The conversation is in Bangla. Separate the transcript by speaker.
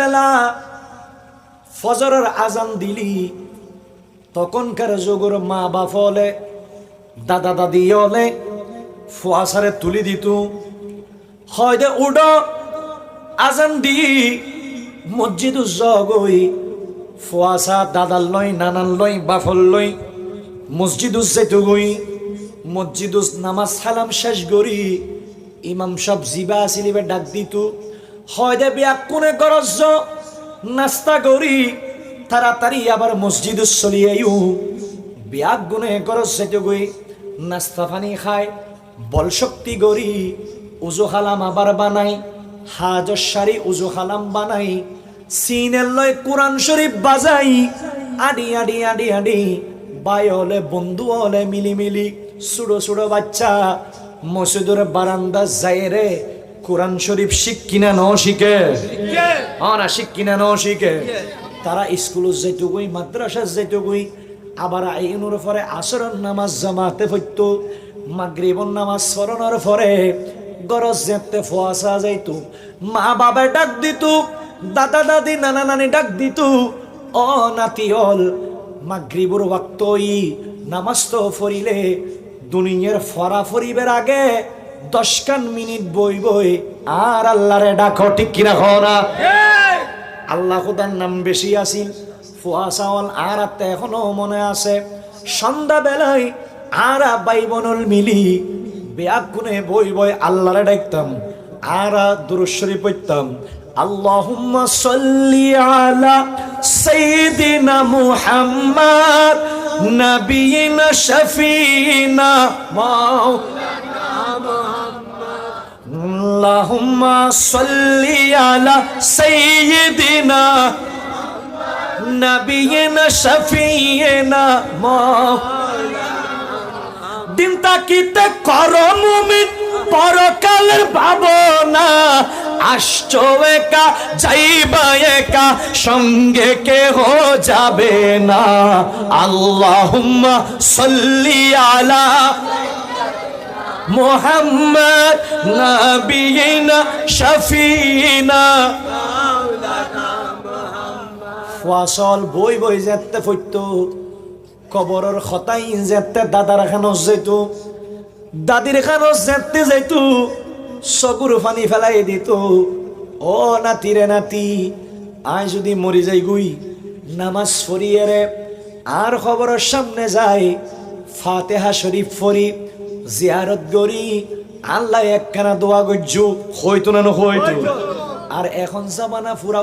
Speaker 1: বেলা ফজরের আজান দিলি তখনকার যুগের মা বাপ হলে দাদা দাদি হলে ফুয়াশারে তুলি দিত হয়তো উডো আজান দি মসজিদ জগই ফুয়াশা দাদার লই নানার লই বাফল লই মসজিদ যেতে গই মসজিদ নামাজ সালাম শেষ করি ইমাম সব জিবা আসিলিবে ডাক দিত হয়তো বিয়া কোনে গরজ নাস্তা করি তাড়াতাড়ি আবার মসজিদ চলিয়েও বিয়া গুনে গরজ যেতে গই নাস্তা পানি খায় বল শক্তি গড়ি উজু হালাম আবার বানাই হাজর সারি উজু হালাম বানাই সিনের লয় কোরআন শরীফ বাজাই আডি আডি আডি আডি বাই হলে বন্ধু হলে মিলি ছোড়ো ছোড়ো বাচ্চা মসজিদের বারান্দা যায় রে কোরআন শরীফ শিখ কিনা ন শিখে না শিখ কিনা ন শিখে তারা স্কুল যাইতো গই মাদ্রাসা যাইতো গই আবার আইনুর পরে আসরের নামাজ জামাতে পড়তো মাগরিবর নামাজ পড়ানোর পরে গরজ যেতে ফুয়াশা যাইতো মা বাবা ডাক দিত দাদা দাদি নানা নানি ডাক দিত ও নাতি হল মাগরিবর ওয়াক্তই নামাজ তো পড়িলে দুনিয়ার ফরা ফরিবের আগে 10 মিনিট বই বই আর আল্লাহরে ডাকো ঠিক কিনা না আল্লাহ খুদার নাম বেশি আসিল ফুয়াশাওয়াল আর এখনো মনে আছে সন্ধ্যা বেলায় আর ভাই বোনল মিলি বেয়াগুনে বই বই আল্লাহরে ডাকতাম আর দুরূদ শরীফ পড়তাম আল্লাহুম্মা সাল্লি আলা সাইয়্যিদিনা মুহাম্মদ নবিয়িনা শাফিনা মাওলানা মুহাম্মদ আল্লাহুম্মা সাল্লি আলা সাইয়্যিদিনা নবিয়িনা শাফিনা মাওলানা দিন তাকিতে করো মুমিন পরকালের ভাবনা আসছো একা যাইবা একা সঙ্গে কেহ যাবে না আল্লাহুম্মা সাল্লি আলা মুহাম্মদ নবিয়িনা শাফিনা মাওলানা মুহাম্মদ ফাসল বই বই যেতে ফইতো কবরের খতাই যেতে দাদার খানো যাইতো দাদির খানো যেতে যাইতো চকুর পানি ফেলাই দিত ও নাতি রে নাতি আয় যদি মরি যাই গুই নামাজ পড়িয়ে রে আর খবরের সামনে যাই ফাতেহা শরীফ পড়ি জিয়ারত করি আল্লাহ একখানা দোয়া গজ্জু হইতো না হইতো আর এখন জামানা পুরা